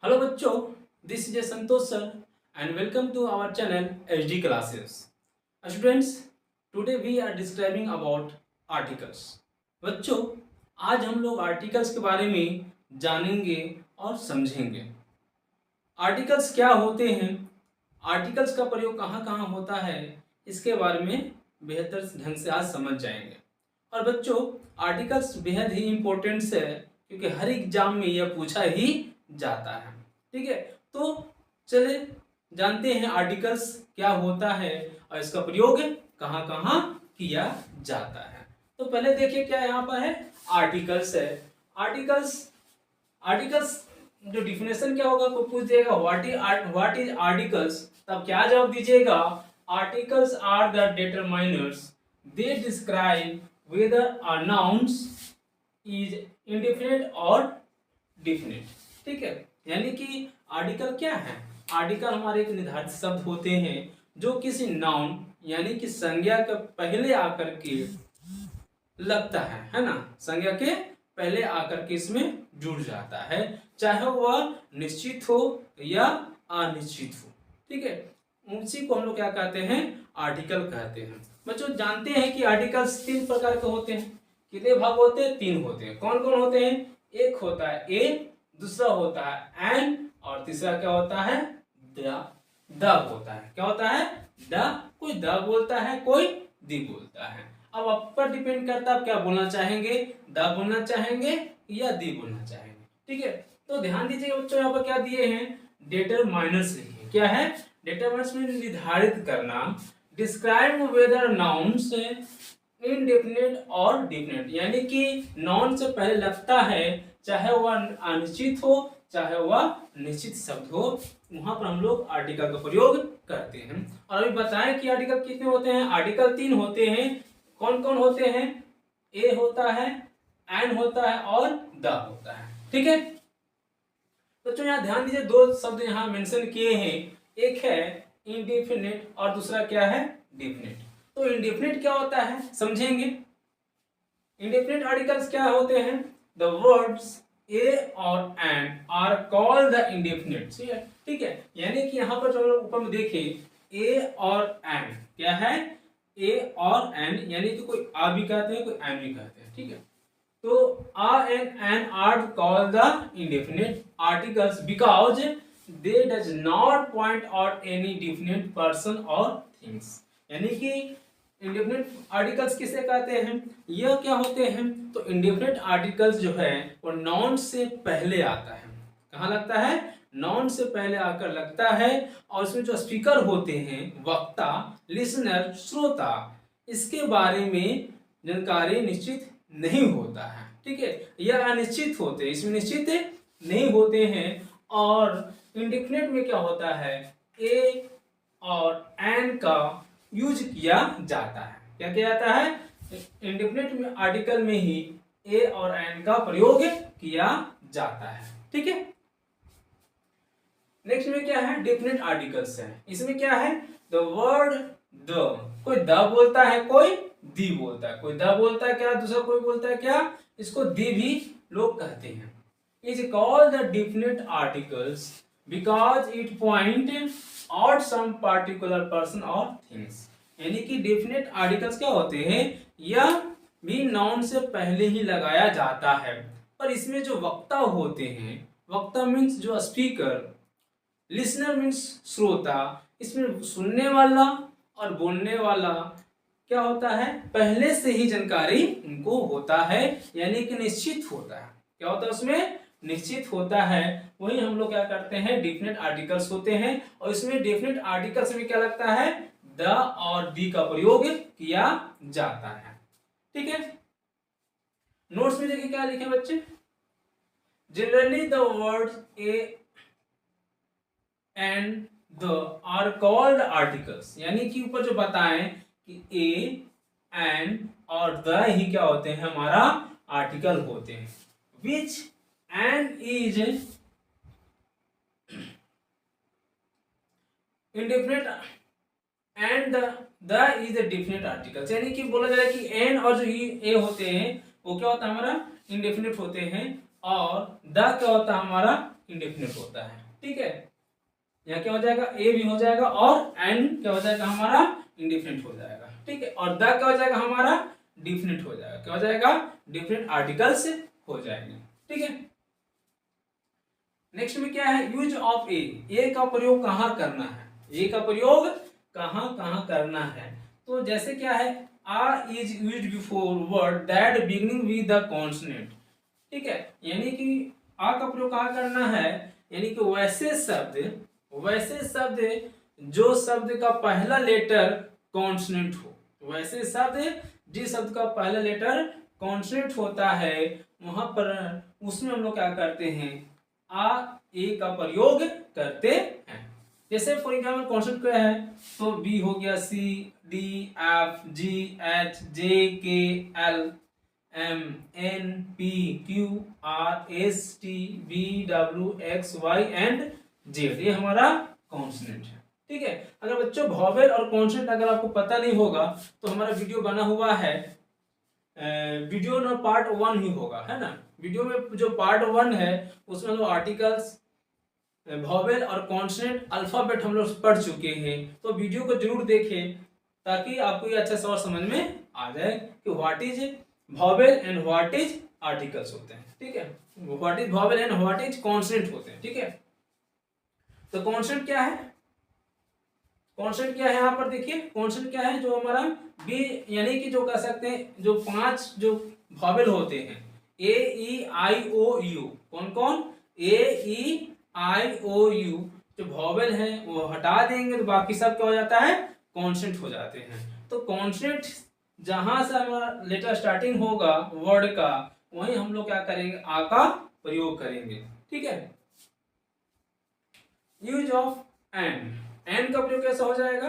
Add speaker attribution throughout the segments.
Speaker 1: Hello बच्चों, this is Santosh sir and welcome to our channel HD Classes. Students, today we are describing about articles. बच्चों, आज हम लोग articles के बारे में जानेंगे और समझेंगे। आर्टिकल्स क्या होते हैं, आर्टिकल्स का प्रयोग कहाँ कहाँ होता है, इसके बारे में बेहतर ढंग से आज समझ जाएंगे। और बच्चों, आर्टिकल्स बेहद ही इम्पोर्टेंट है क्योंकि हर एग्जाम में यह पूछा ही जाता है। ठीक है, तो चले जानते हैं आर्टिकल्स क्या होता है और इसका प्रयोग कहाँ कहाँ किया जाता है। तो पहले देखिए क्या यहाँ पर है, आर्टिकल्स है। आर्टिकल्स जो डिफिनेशन क्या होगा, कोई पूछ देगा व्हाट इज आर्टिकल्स, तब क्या जवाब दीजिएगा, articles are the determiners, they describe whether a nouns is indefinite और डिफिनिट। ठीक है, यानी कि आर्टिकल क्या है, आर्टिकल हमारे एक निर्धारित शब्द होते हैं जो किसी नाउन यानी कि संज्ञा के पहले आकर के लगता है ना, संज्ञा के पहले आकर के इसमें जुड़ जाता है, चाहे वह निश्चित हो या अनिश्चित हो। ठीक है, उसी को हम लोग क्या कहते हैं, आर्टिकल कहते हैं। बच्चों जानते हैं कि आर्टिकल्स तीन प्रकार के होते हैं। कितने भाग होते हैं, तीन होते हैं। कौन कौन होते हैं, एक होता है ए, दूसरा होता है एन और तीसरा क्या होता है, द होता है। क्या होता है, द, कोई द बोलता है, कोई दी बोलता है। अब आप पर डिपेंड करता है आप क्या बोलना चाहेंगे, द बोलना चाहेंगे या दी बोलना चाहेंगे। ठीक है, तो ध्यान दीजिएगा बच्चों, यहाँ पर क्या दिए हैं, डिटरमाइनर्स लिखिए। क्या है, डिटरमाइनर्स में निर्धारित करना, डिस्क्राइब वेदर नाउन्स इनडेफिनिट और डिफिनिट, यानी कि नाउन से पहले लगता है, चाहे वह अनिश्चित हो चाहे वह निश्चित शब्द हो, वहां पर हम लोग आर्टिकल का प्रयोग करते हैं। और अभी बताएं कि आर्टिकल कितने होते हैं, आर्टिकल तीन होते हैं। कौन कौन होते हैं, ए होता है, एन होता है और द होता है। ठीक है, तो यहाँ ध्यान दीजिए, दो शब्द यहाँ मेंशन किए हैं, एक है इंडेफिनिट और दूसरा क्या है, डिफिनिट। तो इंडेफिनिट क्या होता है समझेंगे। इंडेफिनिट आर्टिकल्स क्या होते हैं, द वर्ड्स ए और an are called the indefinite. ठीक है, यानी कि यहाँ पर जो हम लोग ऊपर में देखें, ए और एन क्या है, ए और एन, यानी कि कोई आ भी कहते हैं कोई एन भी कहते हैं। ठीक है, तो a and an are called the indefinite articles because they does not point out any definite person और थिंग्स। यानी कि इंडेफिनिट आर्टिकल्स किसे कहते हैं, यह क्या होते हैं, तो इंडेफिनिट आर्टिकल्स जो है वो नाउन से पहले आता है। कहाँ लगता है, नाउन से पहले आकर लगता है, और उसमें जो स्पीकर होते हैं, वक्ता, लिसनर, श्रोता, इसके बारे में जानकारी निश्चित नहीं होता है। ठीक है, यह अनिश्चित होते हैं, इसमें निश्चित नहीं होते हैं। और इंडेफिनिट में क्या होता है, ए और एन का यूज किया जाता है। क्या किया जाता है, इंडेफिनिट में आर्टिकल में ही ए और एन का प्रयोग किया जाता है। ठीक है, नेक्स्ट में क्या है, डेफिनेट आर्टिकल्स है। इसमें क्या है, द वर्ड द, कोई द बोलता है कोई दी बोलता है, कोई द बोलता है क्या, दूसरा कोई बोलता है क्या, इसको दी भी लोग कहते हैं। Is called the definite articles because it point out some particular person और थिंग्स। यानी कि डेफिनेट आर्टिकल्स क्या होते हैं, यह भी नाउन से पहले ही लगाया जाता है, पर इसमें जो वक्ता होते हैं, वक्ता मीन्स जो स्पीकर, लिसनर मीन्स श्रोता, इसमें सुनने वाला और बोलने वाला क्या होता है, पहले से ही जानकारी उनको होता है, यानी कि निश्चित होता है। क्या होता है उसमें, निश्चित होता है। वही हम लोग क्या करते हैं, डेफिनेट आर्टिकल्स होते हैं। और इसमें डेफिनेट आर्टिकल्स में क्या लगता है, द और दी का प्रयोग किया जाता है। ठीक है, नोट्स में देखिए क्या लिखे बच्चे, generally the words a and the are called articles, यानी कि ऊपर जो बताएं कि ए एंड और द ही क्या होते हैं, हमारा आर्टिकल होते हैं। Which and is indefinite and the is the definite articles, यानी कि बोला जा रहा है कि एन और जो ए होते हैं वो क्या होता है, हमारा इंडेफिनिट होते हैं, और द क्या होता है, हमारा इंडेफिनिट होता है। ठीक है, यहाँ क्या हो जाएगा, ए भी हो जाएगा और एन क्या हो जाएगा हमारा इंडेफिनिट हो जाएगा। ठीक है, और द क्या हो जाएगा हमारा डिफिनिट हो जाएगा। क्या हो जाएगा, डिफिनिट आर्टिकल्स हो जाएंगे। ठीक है, नेक्स्ट में क्या है, यूज ऑफ ए का प्रयोग कहाँ करना है, ए का प्रयोग कहाँ कहाँ करना है। तो जैसे क्या है, are is used before word that beginning with the consonant. ठीक है, यानी कि आ का प्रयोग कहाँ करना है, यानी कि वैसे शब्द जो शब्द का पहला लेटर कॉन्सोनेंट हो, वैसे शब्द जिस शब्द का पहला लेटर कॉन्सोनेंट होता है वहां पर उसमें हम लोग क्या करते हैं, आ ए का प्रयोग करते हैं। जैसे फॉर एग्जाम्पल कॉन्सेप्ट क्या है, तो बी हो गया, C D F G H J K L M N P Q R S T V W X Y and Z, ये हमारा कॉन्सोनेंट है। ठीक है, अगर बच्चों वॉवेल और कॉन्सोनेंट अगर आपको पता नहीं होगा तो हमारा वीडियो बना हुआ है, वीडियो ना पार्ट 1 ही होगा, है ना। वीडियो में जो पार्ट 1 है उसमें हम लोग आर्टिकल्स, वॉवेल और कॉन्सोनेंट, अल्फाबेट हम लोग पढ़ चुके हैं। तो वीडियो को जरूर देखें ताकि आपको ये अच्छा सा समझ में आ जाए कि what is vowel and what is articles होते हैं। ठीक है, what is vowel and what is consonant होते हैं। ठीक है, तो कॉन्सोनेंट क्या है, कॉन्सोनेंट क्या है, यहाँ पर देखिए कॉन्सोनेंट क्या है, जो हमारा बी यानी कि जो कह सकते हैं जो 5 जो वॉवेल होते हैं, ए ई आई ओ यू, कौन कौन, ए ई आई ओ यू, जो वॉवेल है वो हटा देंगे तो बाकी सब क्या हो जाता है, कॉन्सोनेंट हो जाते हैं। तो कॉन्सोनेंट जहां से हमारा लेटर स्टार्टिंग होगा वर्ड का, वहीं हम लोग क्या करेंगे, आ का प्रयोग करेंगे। ठीक है, यूज ऑफ एंड का प्रयोग कैसा हो जाएगा,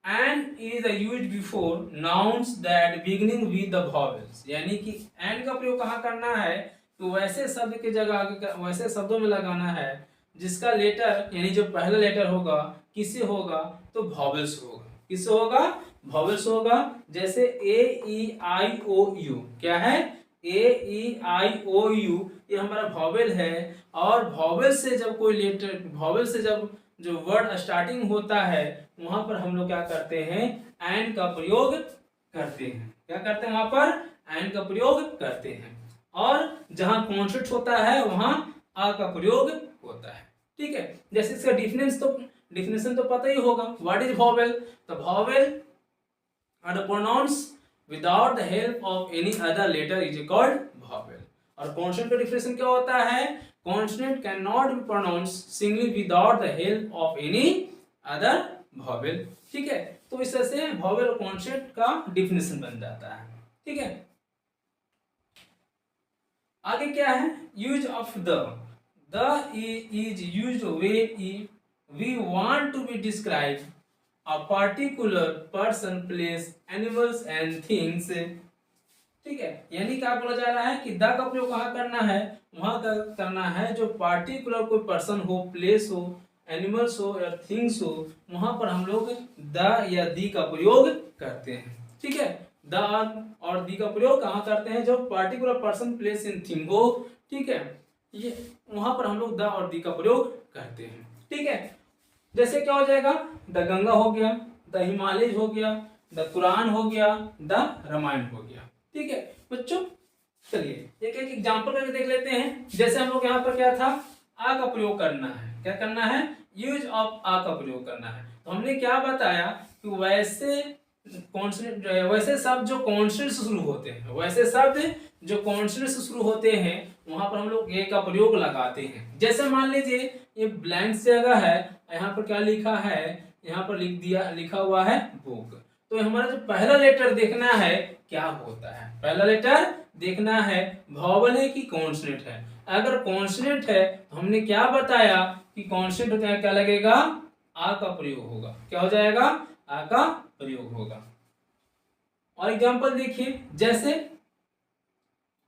Speaker 1: and is used before nouns that beginning with the vowels, यानी कि एंड का प्रयोग कहाँ करना है, तो वैसे शब्द की जगह वैसे शब्दों में लगाना है जिसका लेटर यानी जो पहला लेटर होगा किससे होगा, तो वॉवेल्स होगा। किससे होगा, वॉवेल्स होगा। जैसे ए ई आई ओ यू, क्या है, ए ई आई ओ यू, ये हमारा वॉवेल है। और वॉवेल से जब कोई लेटर, वॉवेल से जब जो वर्ड स्टार्टिंग होता है वहां पर हम लोग क्या करते हैं, एंड का प्रयोग करते हैं। क्या करते हैं, वहां पर एंड का प्रयोग करते हैं। और जहां कॉन्सोनेंट होता है वहां आ का प्रयोग होता है। ठीक है, जैसे इसका डिफिनेशन तो पता ही होगा, व्हाट इज वॉवेल, तो vowel are the pronounce without the help of any other letter is called vowel. और कॉन्सोनेंट का डिफिनेशन क्या होता है, consonant cannot be pronounced singly without the help of any other vowel। ठीक है, तो इस तरह से vowel और consonant का डिफिनेशन बन जाता है। ठीक है, आगे क्या है, use of the is used when we want to be describe a particular person, place, animals and things। ठीक है, यानी क्या बोला जा रहा है कि द का प्रयोग कहाँ करना है, वहां करना है जो पार्टिकुलर कोई पर्सन हो, प्लेस हो, एनिमल्स हो या थिंग्स हो, वहां पर हम लोग द या दी का प्रयोग करते हैं। ठीक है, द और दी का प्रयोग कहाँ करते हैं, जो particular person, place in thing हो। ठीक है, ये वहां पर हम लोग द और दी का प्रयोग करते हैं। ठीक है, जैसे क्या हो जाएगा, द गंगा हो गया, द हिमालय हो गया, द कुरान हो गया, द रामायण हो गया। ठीक है बच्चों, चलिए एक एक एग्जांपल करके देख लेते हैं। जैसे हम लोग यहाँ पर क्या था, आ का प्रयोग करना है, क्या करना है, यूज ऑफ आ का प्रयोग करना है। तो हमने क्या बताया कि वैसे शब्द जो कॉन्सोनेंट से शुरू होते हैं, वैसे शब्द जो कॉन्सोनेंट से शुरू होते हैं वहां पर हम लोग ए का प्रयोग लगाते हैं। जैसे मान लीजिए ये ब्लैंक जगह है, यहाँ पर क्या लिखा है, यहाँ पर लिखा हुआ है बुक। तो हमारा जो पहला लेटर देखना है क्या होता है, पहला लेटर देखना है वॉवेल है कि कॉन्सोनेंट है। अगर कॉन्सोनेंट है तो हमने क्या बताया कि कॉन्सोनेंट होता है क्या लगेगा, आ का प्रयोग होगा। क्या हो जाएगा, आ का प्रयोग होगा। और एग्जांपल देखिए, जैसे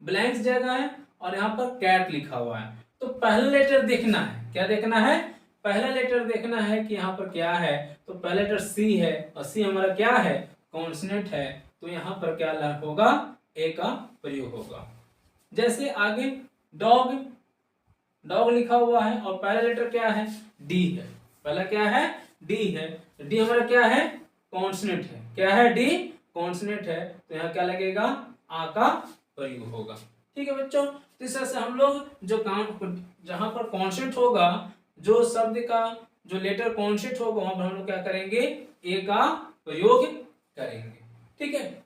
Speaker 1: ब्लैंक जगह है और यहाँ पर कैट लिखा हुआ है, तो पहला लेटर देखना है, क्या देखना है, पहला लेटर देखना है कि यहाँ पर क्या है। तो पहला लेटर सी है और सी हमारा क्या है, कॉन्सोनेंट है। तो यहाँ पर क्या होगा, ए का प्रयोग होगा। जैसे आगे डॉग, डॉग लिखा हुआ है और पहला लेटर क्या है, डी है। पहला क्या है, डी है। डी हमारा क्या है, कॉन्सोनेंट है। क्या है, डी कॉन्सोनेंट है, तो यहाँ क्या लगेगा, आ का प्रयोग होगा। ठीक है बच्चों, तो इस तरह से हम लोग जो काम, जहां पर कॉन्सोनेंट होगा, जो शब्द का जो लेटर कॉन्सोनेंट होगा, वहां पर हम लोग क्या करेंगे, ए का प्रयोग करेंगे। ठीक है,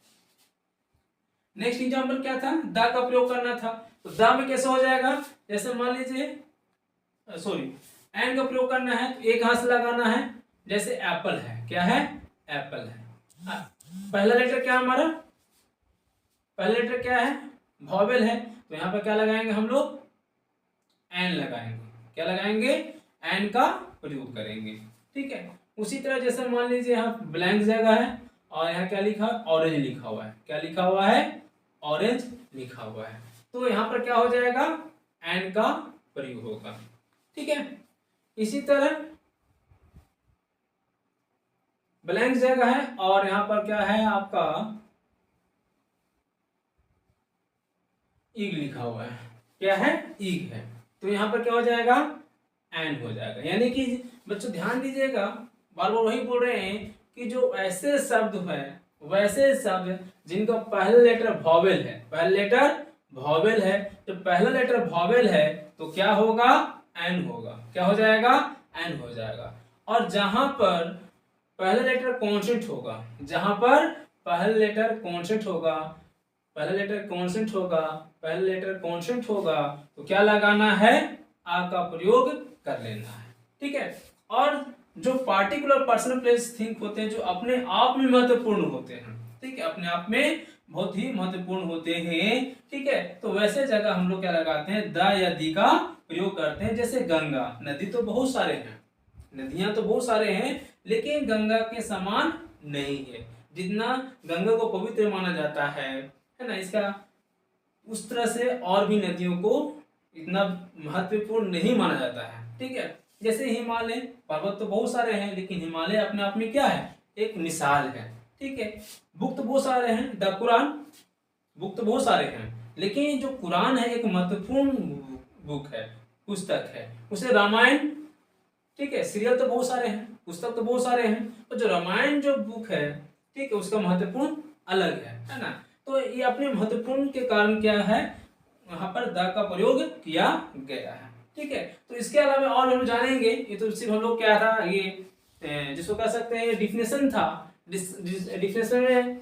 Speaker 1: नेक्स्ट एग्जाम्पल क्या था, द का प्रयोग करना था। तो द में कैसे हो जाएगा, जैसे मान लीजिए सॉरी एन का प्रयोग करना है, तो एक हाथ से लगाना है। जैसे एप्पल है, क्या है, एप्पल है। पहला लेटर क्या हमारा, पहला लेटर क्या है, वॉवेल है, तो यहाँ पर क्या लगाएंगे हम लोग, एन लगाएंगे। क्या लगाएंगे, एन का प्रयोग करेंगे। ठीक है, उसी तरह जैसे मान लीजिए यहाँ ब्लैंक जगह है और यहाँ क्या लिखा, ऑरेंज लिखा हुआ है। क्या लिखा हुआ है, ऑरेंज लिखा हुआ है, तो यहाँ पर क्या हो जाएगा, एन का प्रयोग होगा। ठीक है, इसी तरह ब्लैंक जगह है और यहाँ पर क्या है आपका ईग लिखा हुआ है। क्या है, ईग है, तो यहाँ पर क्या हो जाएगा, एन हो जाएगा। यानी कि बच्चों ध्यान दीजिएगा, बार बार वही बोल रहे हैं कि जो ऐसे शब्द है, वैसे शब्द जिनका पहला लेटर वॉवेल है, पहला लेटर वॉवेल है, तो पहला लेटर वॉवेल है तो क्या होगा, एन होगा। क्या हो जाएगा, एन हो जाएगा। और जहां पर पहला लेटर कॉन्सोनेंट होगा, जहां पर पहला लेटर कॉन्सोनेंट होगा, पहला लेटर कॉन्सोनेंट होगा, पहला लेटर कॉन्सोनेंट होगा, तो क्या लगाना है, आ का प्रयोग कर लेना है। ठीक है, और जो पार्टिकुलर पर्सनल प्लेस थिंग होते हैं, जो अपने आप में महत्वपूर्ण होते हैं, ठीक है, अपने आप में बहुत ही महत्वपूर्ण होते हैं। ठीक है, तो वैसे जगह हम लोग क्या लगाते हैं, द या दी का प्रयोग करते हैं। जैसे गंगा, नदी तो बहुत सारे हैं, नदियां तो बहुत सारे हैं, लेकिन गंगा के समान नहीं है। जितना गंगा को पवित्र माना जाता है ना, इसका उस तरह से और भी नदियों को इतना महत्वपूर्ण नहीं माना जाता है। ठीक है, जैसे हिमालय पर्वत तो बहुत सारे हैं, लेकिन हिमालय अपने आप में क्या है, एक मिसाल है। ठीक है, बुक तो बहुत सारे हैं, द कुरान, बुक तो बहुत सारे हैं, लेकिन जो कुरान है एक महत्वपूर्ण बुक है, पुस्तक है। उसे रामायण, ठीक है, सीरियल तो बहुत सारे हैं, पुस्तक तो बहुत सारे हैं, तो जो रामायण जो बुक है, ठीक है, उसका महत्वपूर्ण अलग है ना। तो ये अपने महत्वपूर्ण के कारण क्या है, वहां पर द का प्रयोग किया गया है। ठीक है, तो इसके अलावा और हम जानेंगे, ये तो सिर्फ हम लोग क्या था, ये जिसको कह सकते हैं डिफिनेशन था। डिफिनेशन में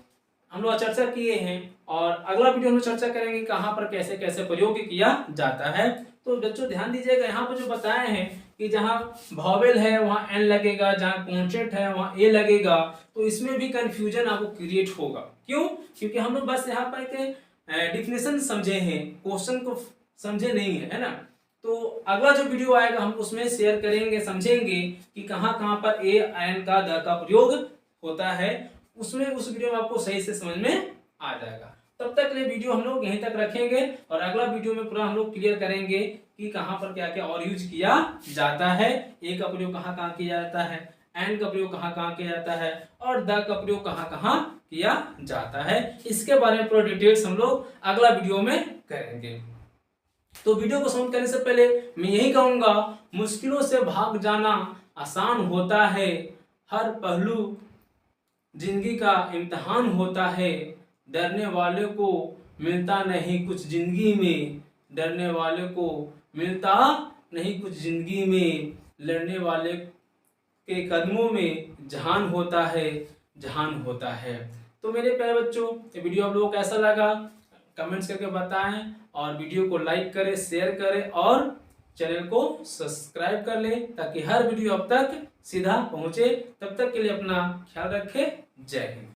Speaker 1: हम लोग चर्चा किए हैं, और अगला वीडियो हम लोग चर्चा करेंगे कहाँ पर कैसे कैसे प्रयोग किया जाता है। तो बच्चों ध्यान दीजिएगा, यहाँ पर जो बताए हैं कि जहाँ वॉवेल है वहाँ एन लगेगा, जहाँ कॉन्सोनेंट है वहाँ ए लगेगा, तो इसमें भी कंफ्यूजन आपको क्रिएट होगा। क्यों, क्योंकि हम लोग बस यहाँ पर एक डिफिनेशन समझे हैं, क्वेश्चन को समझे नहीं है ना। तो अगला जो वीडियो आएगा हम उसमें शेयर करेंगे, समझेंगे कि कहाँ कहाँ पर ए एन का द का प्रयोग होता है। उसमें उस वीडियो में आपको सही से समझ में आ जाएगा। तब तक ये वीडियो हम लोग यहीं तक रखेंगे, और अगला वीडियो में पूरा हम लोग क्लियर करेंगे कि कहाँ पर क्या क्या और यूज किया जाता है, ए का प्रयोग कहाँ कहाँ किया जाता है, एन का प्रयोग कहाँ कहाँ किया जाता है, और द का प्रयोग कहाँ कहाँ किया जाता है। इसके बारे में पूरा डिटेल्स हम लोग अगला वीडियो में करेंगे। तो वीडियो को समाप्त करने से पहले मैं यही कहूंगा, मुश्किलों से भाग जाना आसान होता है, हर पहलू जिंदगी का इम्तिहान होता है, डरने वाले को मिलता नहीं कुछ जिंदगी में, डरने वाले को मिलता नहीं कुछ जिंदगी में, लड़ने वाले के कदमों में जहान होता है, जहान होता है। तो मेरे प्यारे बच्चों, ये वीडियो आप लोगों को कैसा लगा कमेंट्स करके बताएं, और वीडियो को लाइक करें, शेयर करें, और चैनल को सब्सक्राइब कर लें, ताकि हर वीडियो अब तक सीधा पहुंचे। तब तक के लिए अपना ख्याल रखें। जय हिंद।